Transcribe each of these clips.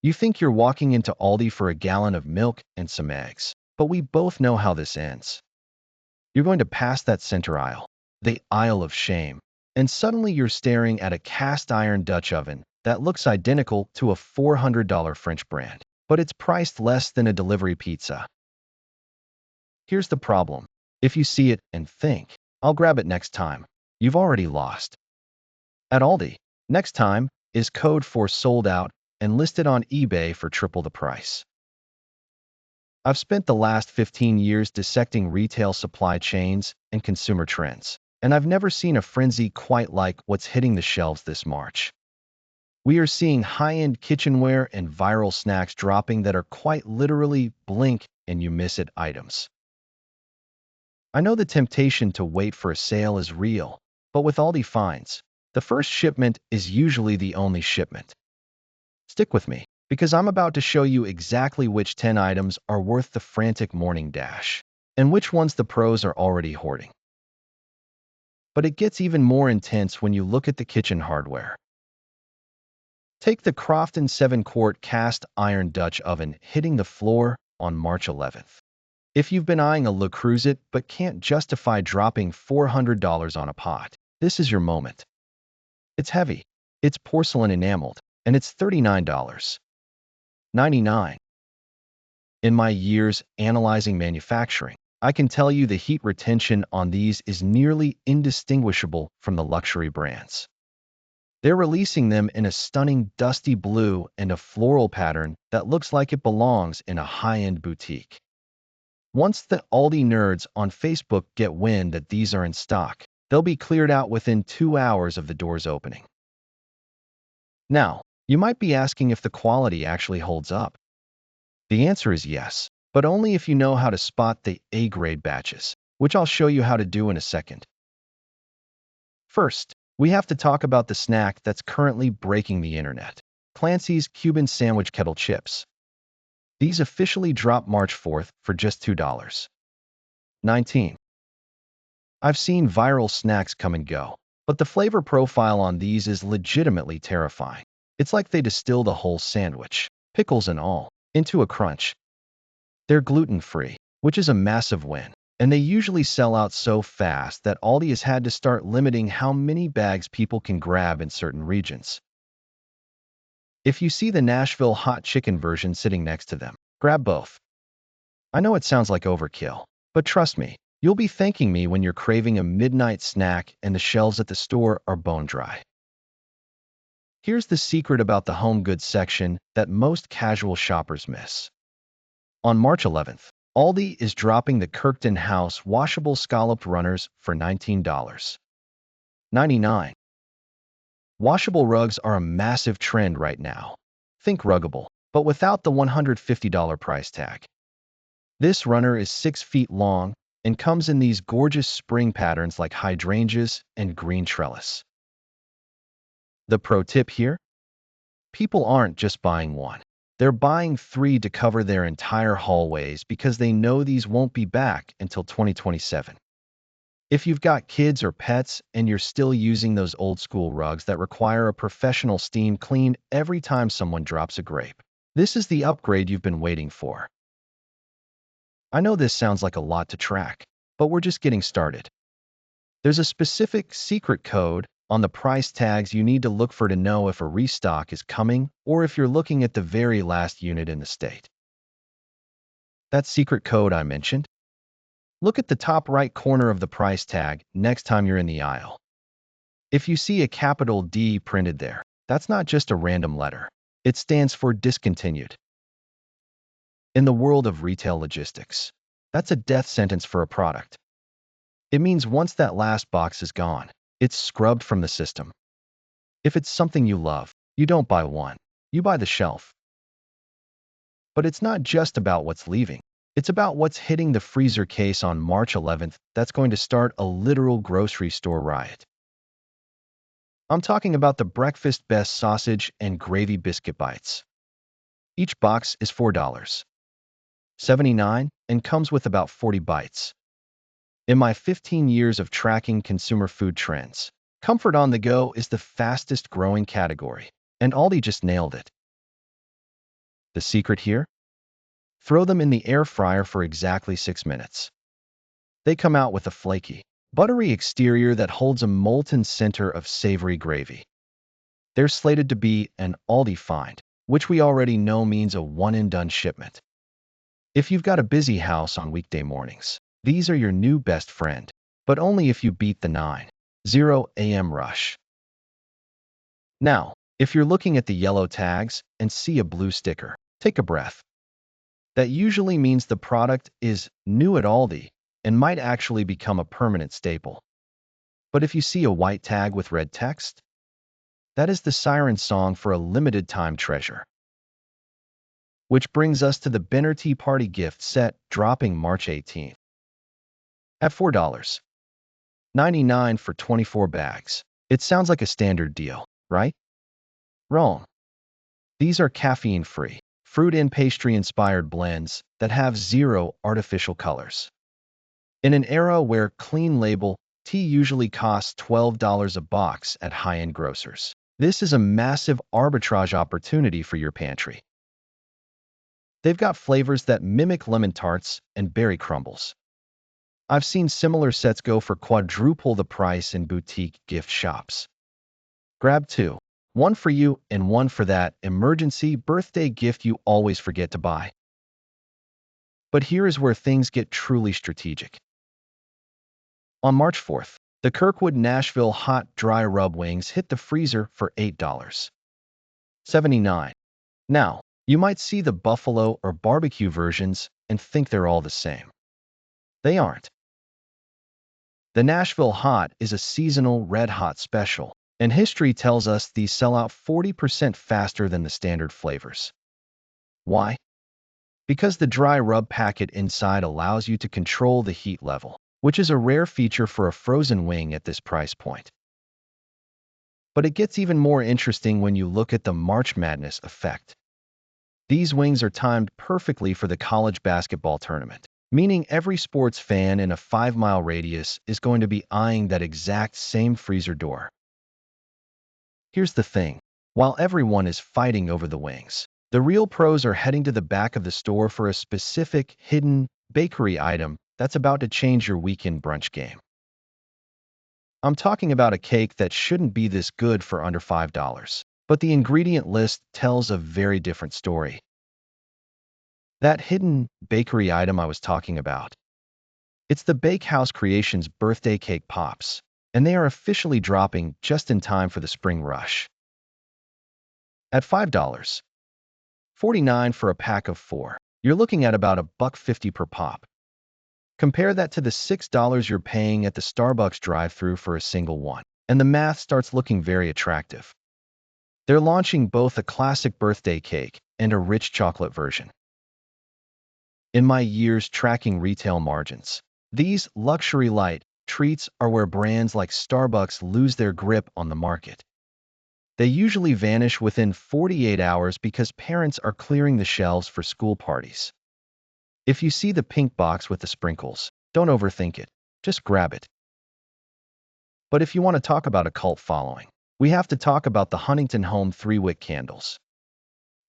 You think you're walking into Aldi for a gallon of milk and some eggs, but we both know how this ends. You're going to pass that center aisle, the aisle of shame, and suddenly you're staring at a cast iron Dutch oven that looks identical to a $400 French brand, but it's priced less than a delivery pizza. Here's the problem. If you see it and think, I'll grab it next time, you've already lost. At Aldi, next time is code for sold out and listed on eBay for triple the price. I've spent the last 15 years dissecting retail supply chains and consumer trends, and I've never seen a frenzy quite like what's hitting the shelves this March. We are seeing high-end kitchenware and viral snacks dropping that are quite literally blink and you miss it items. I know the temptation to wait for a sale is real, but with Aldi finds, the first shipment is usually the only shipment. Stick with me, because I'm about to show you exactly which 10 items are worth the frantic morning dash, and which ones the pros are already hoarding. But it gets even more intense when you look at the kitchen hardware. Take the Crofton 7-quart cast iron Dutch oven hitting the floor on March 11th. If you've been eyeing a Le Creuset but can't justify dropping $400 on a pot, this is your moment. It's heavy, it's porcelain enameled, and it's $39.99. In my years analyzing manufacturing, I can tell you the heat retention on these is nearly indistinguishable from the luxury brands. They're releasing them in a stunning dusty blue and a floral pattern that looks like it belongs in a high-end boutique. Once the Aldi nerds on Facebook get wind that these are in stock, they'll be cleared out within 2 hours of the doors opening. Now, you might be asking if the quality actually holds up. The answer is yes, but only if you know how to spot the A-grade batches, which I'll show you how to do in a second. First, we have to talk about the snack that's currently breaking the internet, Clancy's Cuban Sandwich Kettle Chips. These officially drop March 4th for just $2.19. I've seen viral snacks come and go, but the flavor profile on these is legitimately terrifying. It's like they distilled a whole sandwich, pickles and all, into a crunch. They're gluten-free, which is a massive win, and they usually sell out so fast that Aldi has had to start limiting how many bags people can grab in certain regions. If you see the Nashville hot chicken version sitting next to them, grab both. I know it sounds like overkill, but trust me, you'll be thanking me when you're craving a midnight snack and the shelves at the store are bone dry. Here's the secret about the home goods section that most casual shoppers miss. On March 11th, Aldi is dropping the Kirkton House washable scalloped runners for $19.99. Washable rugs are a massive trend right now. Think ruggable, but without the $150 price tag. This runner is 6 feet long and comes in these gorgeous spring patterns like hydrangeas and green trellis. The pro tip here? People aren't just buying one. They're buying 3 to cover their entire hallways because they know these won't be back until 2027. If you've got kids or pets and you're still using those old-school rugs that require a professional steam clean every time someone drops a grape, this is the upgrade you've been waiting for. I know this sounds like a lot to track, but we're just getting started. There's a specific secret code on the price tags you need to look for to know if a restock is coming or if you're looking at the very last unit in the state. That secret code I mentioned? Look at the top right corner of the price tag next time you're in the aisle. If you see a capital D printed there, that's not just a random letter. It stands for discontinued. In the world of retail logistics, that's a death sentence for a product. It means once that last box is gone, it's scrubbed from the system. If it's something you love, you don't buy one, you buy the shelf. But it's not just about what's leaving. It's about what's hitting the freezer case on March 11th that's going to start a literal grocery store riot. I'm talking about the Breakfast Best sausage and gravy biscuit bites. Each box is $4.79 and comes with about 40 bites. In my 15 years of tracking consumer food trends, comfort on the go is the fastest growing category, and Aldi just nailed it. The secret here? Throw them in the air fryer for exactly 6 minutes. They come out with a flaky, buttery exterior that holds a molten center of savory gravy. They're slated to be an Aldi find, which we already know means a one-and-done shipment. If you've got a busy house on weekday mornings, these are your new best friend, but only if you beat the 9:00 a.m. rush. Now, if you're looking at the yellow tags and see a blue sticker, take a breath. That usually means the product is new at Aldi and might actually become a permanent staple. But if you see a white tag with red text, that is the siren song for a limited time treasure. Which brings us to the Benner Tea Party gift set dropping March 18th. At $4.99 for 24 bags. It sounds like a standard deal, right? Wrong. These are caffeine-free, fruit and pastry-inspired blends that have zero artificial colors. In an era where clean label tea usually costs $12 a box at high-end grocers, this is a massive arbitrage opportunity for your pantry. They've got flavors that mimic lemon tarts and berry crumbles. I've seen similar sets go for quadruple the price in boutique gift shops. Grab two, one for you and one for that emergency birthday gift you always forget to buy. But here is where things get truly strategic. On March 4th, the Kirkwood Nashville Hot Dry Rub Wings hit the freezer for $8.79. Now, you might see the buffalo or barbecue versions and think they're all the same. They aren't. The Nashville Hot is a seasonal red-hot special, and history tells us these sell out 40% faster than the standard flavors. Why? Because the dry rub packet inside allows you to control the heat level, which is a rare feature for a frozen wing at this price point. But it gets even more interesting when you look at the March Madness effect. These wings are timed perfectly for the college basketball tournament, meaning every sports fan in a 5-mile radius is going to be eyeing that exact same freezer door. Here's the thing. While everyone is fighting over the wings, the real pros are heading to the back of the store for a specific, hidden bakery item that's about to change your weekend brunch game. I'm talking about a cake that shouldn't be this good for under $5, but the ingredient list tells a very different story. That hidden bakery item I was talking about. It's the Bakehouse Creations birthday cake pops, and they are officially dropping just in time for the spring rush. At $5.49 for a pack of 4, you're looking at about $1.50 per pop. Compare that to the $6 you're paying at the Starbucks drive-thru for a single one, and the math starts looking very attractive. They're launching both a classic birthday cake and a rich chocolate version. In my years tracking retail margins, these luxury light treats are where brands like Starbucks lose their grip on the market. They usually vanish within 48 hours because parents are clearing the shelves for school parties. If you see the pink box with the sprinkles, don't overthink it. Just grab it. But if you want to talk about a cult following, we have to talk about the Huntington Home 3-wick candles.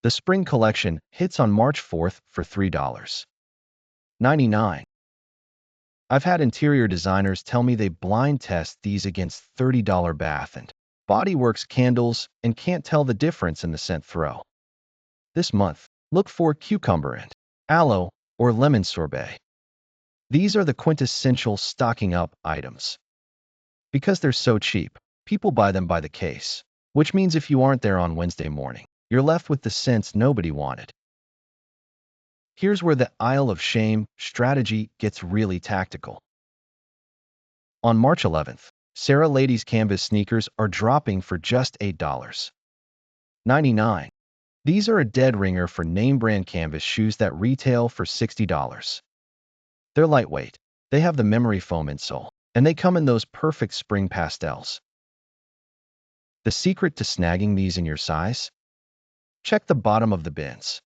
The spring collection hits on March 4th for $3.99. I've had interior designers tell me they blind test these against $30 Bath and Body Works candles and can't tell the difference in the scent throw. This month, look for cucumber and aloe or lemon sorbet. These are the quintessential stocking up items. Because they're so cheap, people buy them by the case, which means if you aren't there on Wednesday morning, you're left with the scents nobody wanted. Here's where the Isle of Shame strategy gets really tactical. On March 11th, Sarah Ladies Canvas sneakers are dropping for just $8.99. These are a dead ringer for name brand canvas shoes that retail for $60. They're lightweight, they have the memory foam insole, and they come in those perfect spring pastels. The secret to snagging these in your size? Check the bottom of the bins.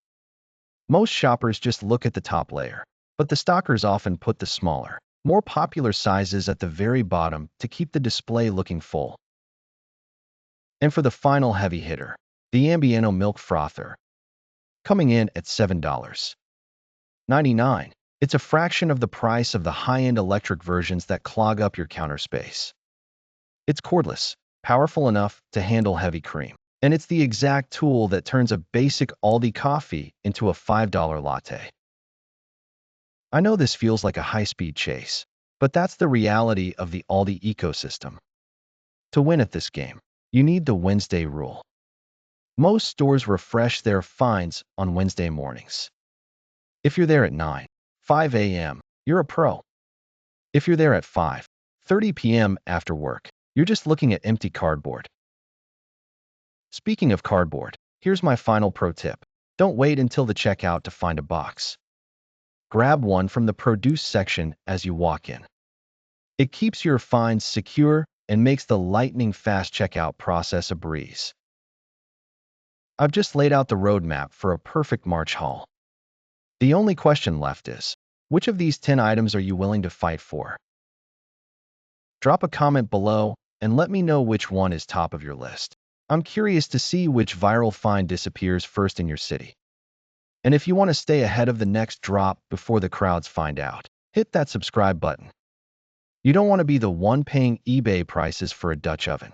Most shoppers just look at the top layer, but the stockers often put the smaller, more popular sizes at the very bottom to keep the display looking full. And for the final heavy hitter, the Ambieno Milk Frother. coming in at $7.99. It's a fraction of the price of the high-end electric versions that clog up your counter space. It's cordless, powerful enough to handle heavy cream, and it's the exact tool that turns a basic Aldi coffee into a $5 latte. I know this feels like a high-speed chase, but that's the reality of the Aldi ecosystem. To win at this game, you need the Wednesday rule. Most stores refresh their finds on Wednesday mornings. If you're there at 5 a.m., you're a pro. If you're there at 5:30 p.m. after work, you're just looking at empty cardboard. Speaking of cardboard, here's my final pro tip. Don't wait until the checkout to find a box. Grab one from the produce section as you walk in. It keeps your finds secure and makes the lightning-fast checkout process a breeze. I've just laid out the roadmap for a perfect March haul. The only question left is, which of these 10 items are you willing to fight for? Drop a comment below and let me know which one is top of your list. I'm curious to see which viral find disappears first in your city. And if you want to stay ahead of the next drop before the crowds find out, hit that subscribe button. You don't want to be the one paying eBay prices for a Dutch oven.